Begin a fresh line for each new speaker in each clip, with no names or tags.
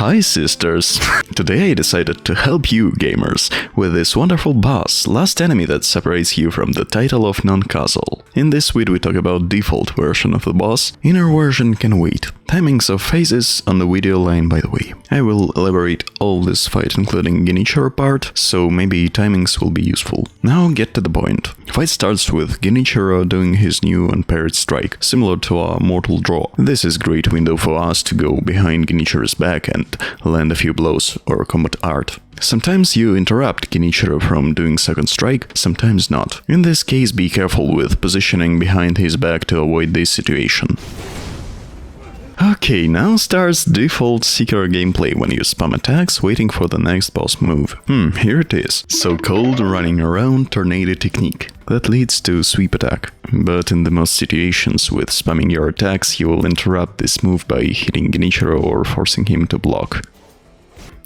Hi sisters! Today I decided to help you gamers with this wonderful boss, last enemy that separates you from the title of non-causal. In this video we talk about default version of the boss, inner version can wait. Timings of phases on the video line, by the way. I will elaborate all this fight including Genichiro part, so maybe timings will be useful. Now get to the point. Fight starts with Genichiro doing his new unpaired strike, similar to a mortal draw. This is great window for us to go behind Genichiro's back and land a few blows or combat art. Sometimes you interrupt Genichiro from doing second strike, sometimes not. In this case be careful with positioning behind his back to avoid this situation. Okay, now starts default Sekiro gameplay when you spam attacks waiting for the next boss move. Here it is. So-called running around tornado technique. That leads to sweep attack. But in the most situations with spamming your attacks, you will interrupt this move by hitting Genichiro or forcing him to block.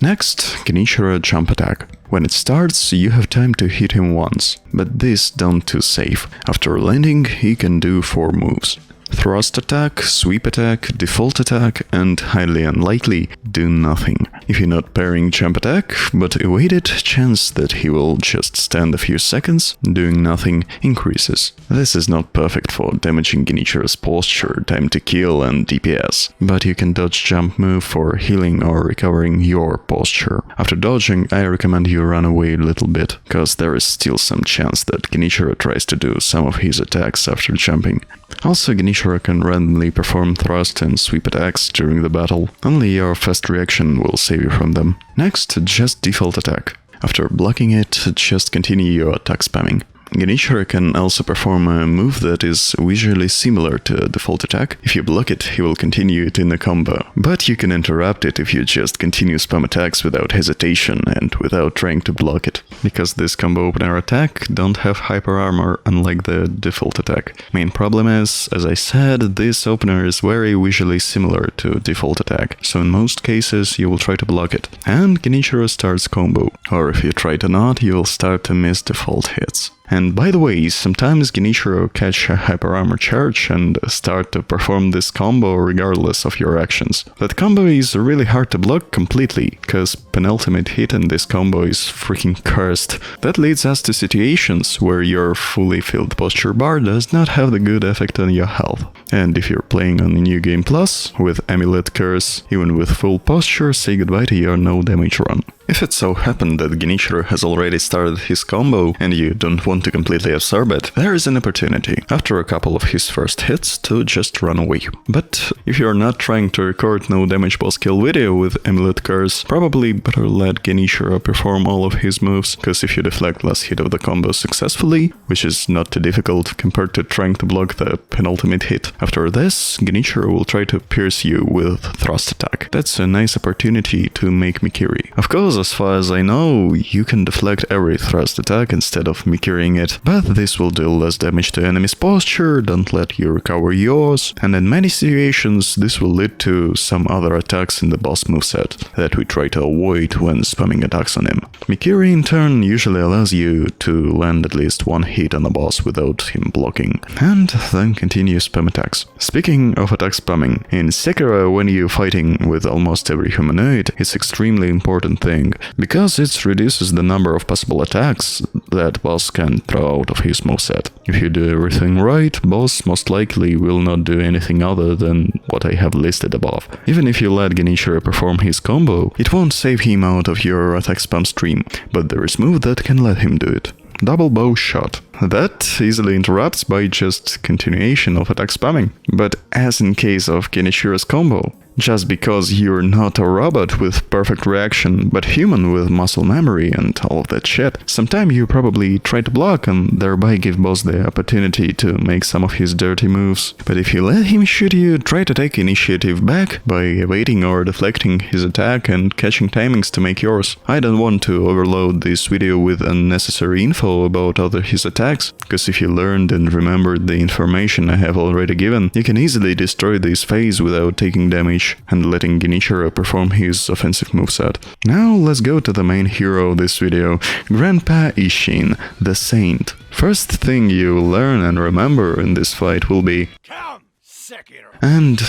Next, Genichiro jump attack. When it starts, you have time to hit him once, but this don't too safe. After landing, he can do 4 moves. Thrust attack, sweep attack, default attack, and highly unlikely, do nothing. If you're not pairing jump attack, but evade it, chance that he will just stand a few seconds, doing nothing, increases. This is not perfect for damaging Genichiro's posture, time to kill, and DPS, but you can dodge jump move for healing or recovering your posture. After dodging, I recommend you run away a little bit, cause there is still some chance that Genichiro tries to do some of his attacks after jumping. Also, Genichiro can randomly perform thrust and sweep attacks during the battle. Only your fast reaction will save you from them. Next, just default attack. After blocking it, just continue your attack spamming. Genichiro can also perform a move that is visually similar to a default attack. If you block it, he will continue it in a combo. But you can interrupt it if you just continue spam attacks without hesitation and without trying to block it. Because this combo opener attack don't have hyper armor unlike the default attack. Main problem is, as I said, this opener is very visually similar to default attack, so in most cases you will try to block it. And Genichiro starts combo. Or if you try to not, you will start to miss default hits. And by the way, sometimes Genichiro catch a hyper armor charge and start to perform this combo regardless of your actions. That combo is really hard to block completely, cause penultimate hit in this combo is freaking cursed. That leads us to situations where your fully filled posture bar does not have the good effect on your health. And if you're playing on the New Game Plus, with Amulet Curse, even with full posture, say goodbye to your no damage run. If it so happened that Genichiro has already started his combo and you don't want to completely absorb it, there is an opportunity, after a couple of his first hits, to just run away. But if you're not trying to record no damage boss kill video with Amulet Curse, probably better let Genichiro perform all of his moves, cause if you deflect last hit of the combo successfully, which is not too difficult compared to trying to block the penultimate hit, after this, Genichiro will try to pierce you with thrust attack. That's a nice opportunity to make Mikiri. Of course, as far as I know, you can deflect every thrust attack instead of Mikiriing it, but this will do less damage to enemy's posture, don't let you recover yours, and in many situations this will lead to some other attacks in the boss moveset that we try to avoid when spamming attacks on him. Mikiri in turn usually allows you to land at least one hit on the boss without him blocking, and then continue spam attacks. Speaking of attack spamming, in Sekiro when you're fighting with almost every humanoid, it's extremely important thing, because it reduces the number of possible attacks that boss can throw out of his moveset. If you do everything right, boss most likely will not do anything other than what I have listed above. Even if you let Genichiro perform his combo, it won't save him out of your attack spam stream, but there is move that can let him do it. Double bow shot. That easily interrupts by just continuation of attack spamming. But as in case of Genichiro's combo, just because you're not a robot with perfect reaction, but human with muscle memory and all of that shit, sometimes you probably try to block and thereby give boss the opportunity to make some of his dirty moves. But if you let him shoot you, try to take initiative back by evading or deflecting his attack and catching timings to make yours. I don't want to overload this video with unnecessary info about other his attacks, because if you learned and remembered the information I have already given, you can easily destroy this phase without taking damage and letting Genichiro perform his offensive moveset. Now let's go to the main hero of this video, Grandpa Isshin, the Saint. First thing you learn and remember in this fight will be
Come, Sekiro.
And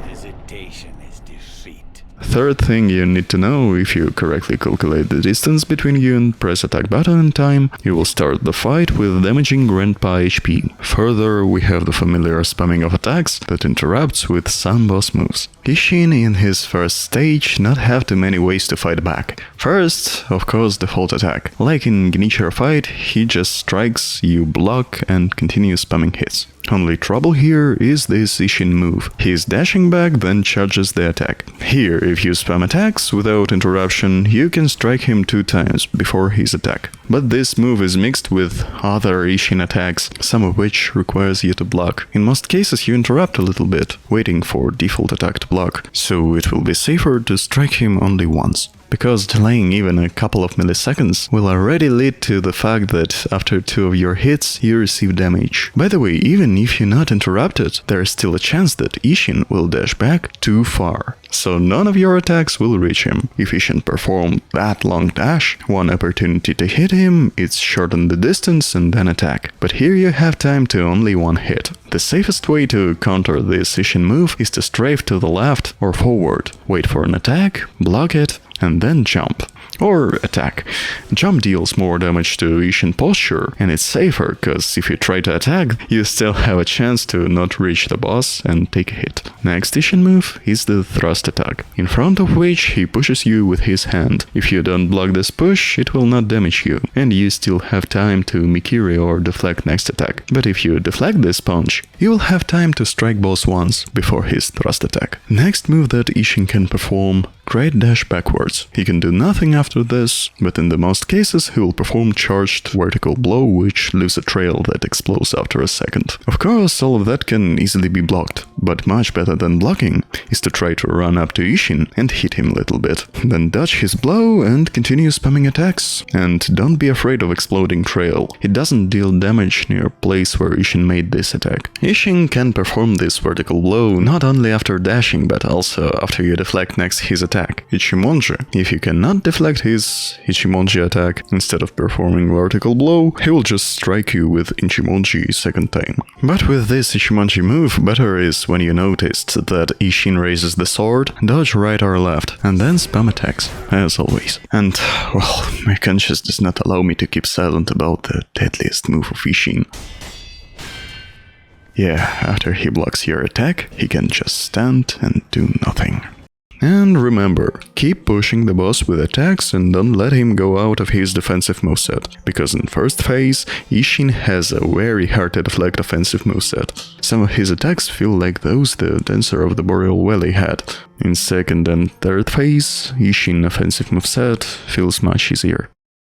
hesitation is defeat.
Third thing you need to know, if you correctly calculate the distance between you and press attack button in time, you will start the fight with damaging Grandpa HP. Further, we have the familiar spamming of attacks that interrupts with some boss moves. Isshin in his first stage not have too many ways to fight back. First, of course, default attack. Like in Gnichir fight, he just strikes, you block and continue spamming hits. Only trouble here is this Isshin move. He's dashing back, then charges the attack. Here, if you spam attacks without interruption, you can strike him 2 times before his attack. But this move is mixed with other Isshin attacks, some of which requires you to block. In most cases you interrupt a little bit, waiting for default attack to block, so it will be safer to strike him only once. Because delaying even a couple of milliseconds will already lead to the fact that after 2 of your hits you receive damage. By the way, even if you're not interrupted, there is still a chance that Isshin will dash back too far. So none of your attacks will reach him. If Isshin performed that long dash, one opportunity to hit him, it's shorten the distance and then attack. But here you have time to only 1 hit. The safest way to counter this Isshin move is to strafe to the left or forward, wait for an attack, block it, and then jump. Or attack. Jump deals more damage to Isshin posture, and it's safer, cause if you try to attack, you still have a chance to not reach the boss and take a hit. Next Isshin move is the thrust attack, in front of which he pushes you with his hand. If you don't block this push, it will not damage you, and you still have time to Mikiri or deflect next attack. But if you deflect this punch, you will have time to strike boss once before his thrust attack. Next move that Isshin can perform, great dash backwards. He can do nothing after this, but in the most cases he will perform charged vertical blow which leaves a trail that explodes after a second. Of course, all of that can easily be blocked, but much better than blocking is to try to run up to Isshin and hit him a little bit. Then dodge his blow and continue spamming attacks. And don't be afraid of exploding trail. It doesn't deal damage near place where Isshin made this attack. Isshin can perform this vertical blow not only after dashing, but also after you deflect next his attack. Ichimonji. If you cannot deflect his Ichimonji attack, instead of performing vertical blow, he will just strike you with Ichimonji second time. But with this Ichimonji move, better is when you noticed that Isshin raises the sword, dodge right or left, and then spam attacks, as always. And, well, my conscience does not allow me to keep silent about the deadliest move of Isshin. Yeah, after he blocks your attack, he can just stand and do nothing. And remember, keep pushing the boss with attacks and don't let him go out of his defensive moveset, because in first phase, Isshin has a very hard to deflect offensive moveset. Some of his attacks feel like those the Dancer of the Boreal Valley had. In second and third phase, Isshin offensive moveset feels much easier.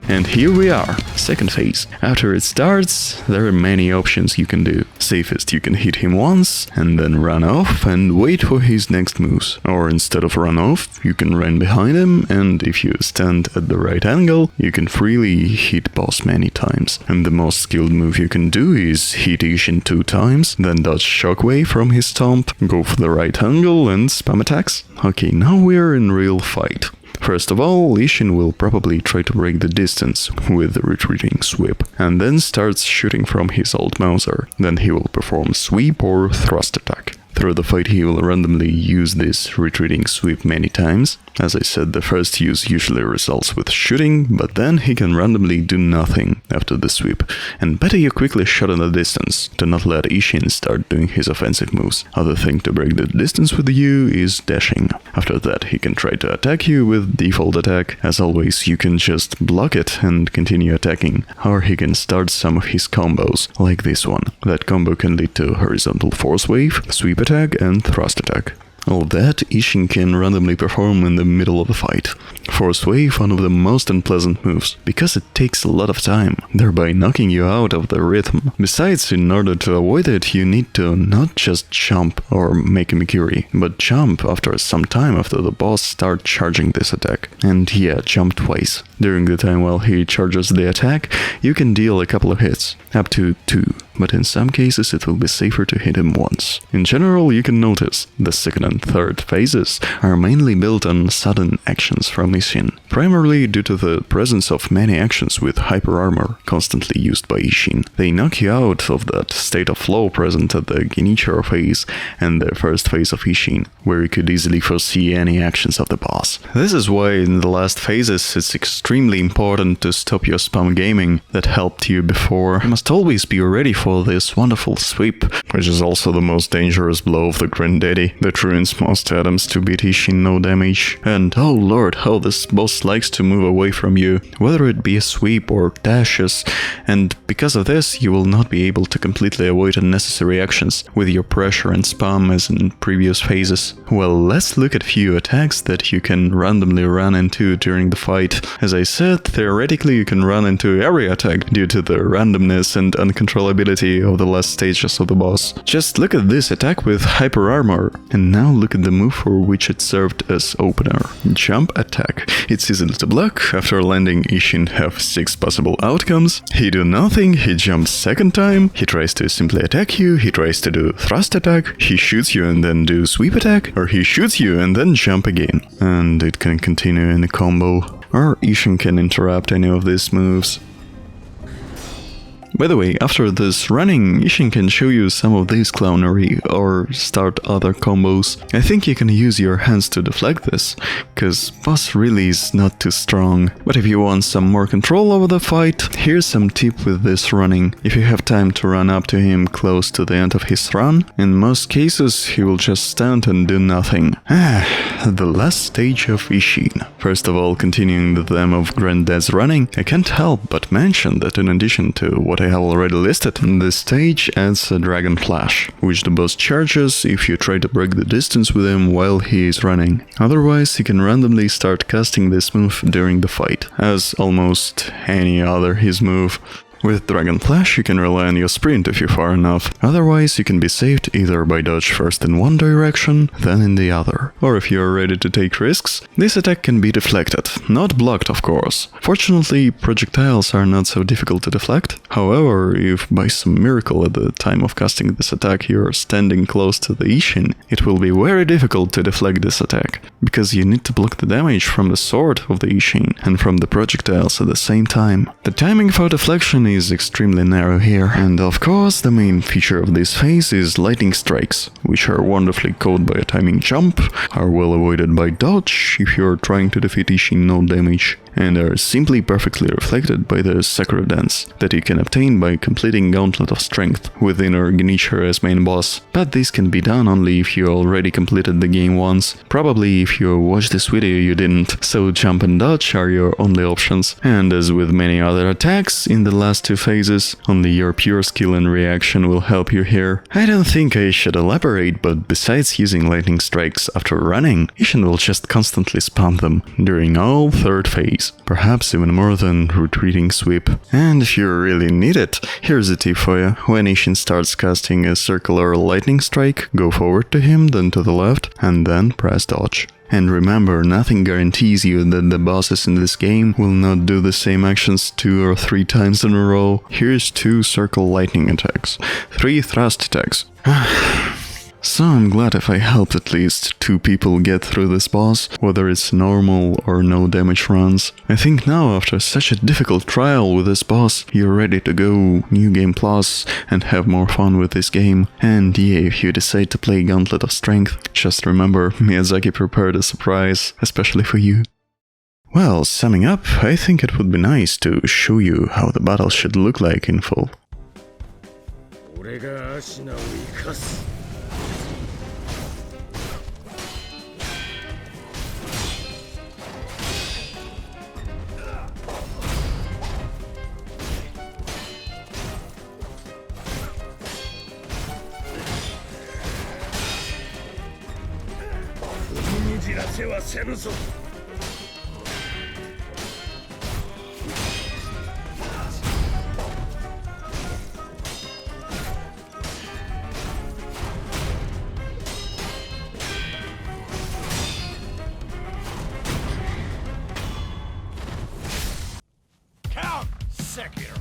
And here we are, second phase. After it starts, there are many options you can do. Safest, you can hit him once, and then run off and wait for his next moves. Or instead of run off, you can run behind him, and if you stand at the right angle, you can freely hit boss many times. And the most skilled move you can do is hit Isshin 2 times, then dodge shockwave from his stomp, go for the right angle and spam attacks. Okay, now we're in real fight. First of all, Isshin will probably try to break the distance with the retreating sweep, and then starts shooting from his old Mauser. Then he will perform sweep or thrust attack. Through the fight he will randomly use this retreating sweep many times. As I said, the first use usually results with shooting, but then he can randomly do nothing after the sweep, and better you quickly shot in the distance, to not let Isshin start doing his offensive moves. Other thing to break the distance with you is dashing. After that he can try to attack you with default attack. As always, you can just block it and continue attacking, or he can start some of his combos, like this one. That combo can lead to horizontal force wave, sweep attack and thrust attack. All that Isshin can randomly perform in the middle of a fight. Force Wave, one of the most unpleasant moves, because it takes a lot of time, thereby knocking you out of the rhythm. Besides, in order to avoid it, you need to not just jump or make a Mikiri, but jump after some time after the boss starts charging this attack. And yeah, jump twice. During the time while he charges the attack, you can deal a couple of hits, up to 2. But in some cases it will be safer to hit him once. In general, you can notice the second and and third phases are mainly built on sudden actions from Isshin, primarily due to the presence of many actions with hyper armor constantly used by Isshin. They knock you out of that state of flow present at the Genichiro phase and the first phase of Isshin, where you could easily foresee any actions of the boss. This is why in the last phases it's extremely important to stop your spam gaming that helped you before. You must always be ready for this wonderful sweep, which is also the most dangerous blow of the Granddaddy that ruins most atoms to beat Isshin no damage. And oh lord, how this boss likes to move away from you, whether it be a sweep or dashes, and because of this you will not be able to completely avoid unnecessary actions with your pressure and spam as in previous phases. Well, let's look at few attacks that you can randomly run into during the fight. As I said, theoretically you can run into every attack due to the randomness and uncontrollability of the last stages of the boss. Just look at this attack with hyper armor, and now look at the move for which it served as opener. Jump attack. It's easy to block. After landing, Isshin have 6 possible outcomes. He do nothing, he jumps second time, he tries to simply attack you, he tries to do thrust attack, he shoots you and then do sweep attack, or he shoots you and then jump again. And it can continue in a combo, or Isshin can interrupt any of these moves. By the way, after this running, Isshin can show you some of these clownery or start other combos. I think you can use your hands to deflect this, cause boss really is not too strong. But if you want some more control over the fight, here's some tip with this running. If you have time to run up to him close to the end of his run, in most cases he will just stand and do nothing. The last stage of Isshin. First of all, continuing the theme of Granddad's running, I can't help but mention that in addition to what I have already listed, this stage adds a Dragon Flash, which the boss charges if you try to break the distance with him while he is running. Otherwise, you can randomly start casting this move during the fight, as almost any other his move. With Dragon Flash you can rely on your sprint if you're far enough, otherwise you can be saved either by dodge first in one direction, then in the other. Or if you're ready to take risks, this attack can be deflected, not blocked of course. Fortunately, projectiles are not so difficult to deflect. However, if by some miracle at the time of casting this attack you're standing close to the Isshin, it will be very difficult to deflect this attack, because you need to block the damage from the sword of the Isshin and from the projectiles at the same time. The timing for deflection is extremely narrow here, and of course the main feature of this phase is lightning strikes, which are wonderfully caught by a timing jump, are well avoided by dodge if you're trying to defeat Isshin no damage, and are simply perfectly reflected by the Sekiro dance that you can obtain by completing Gauntlet of Strength with inner Genichiro as main boss. But this can be done only if you already completed the game once. Probably if you watched this video you didn't, so jump and dodge are your only options. And as with many other attacks in the last 2 phases, only your pure skill and reaction will help you here. I don't think I should elaborate, but besides using lightning strikes after running, Isshin will just constantly spam them during all 3rd phase. Perhaps even more than retreating sweep. And if you really need it, here's a tip for you. When Isshin starts casting a circular lightning strike, go forward to him, then to the left, and then press dodge. And remember, nothing guarantees you that the bosses in this game will not do the same actions 2 or 3 times in a row. Here's 2 circle lightning attacks, 3 thrust attacks. So I'm glad if I helped at least 2 people get through this boss, whether it's normal or no damage runs. I think now, after such a difficult trial with this boss, you're ready to go New Game Plus and have more fun with this game. And yeah, if you decide to play Gauntlet of Strength, just remember, Miyazaki prepared a surprise, especially for you. Well, summing up, I think it would be nice to show you how the battle should look like in full.
'Count, Sekiro!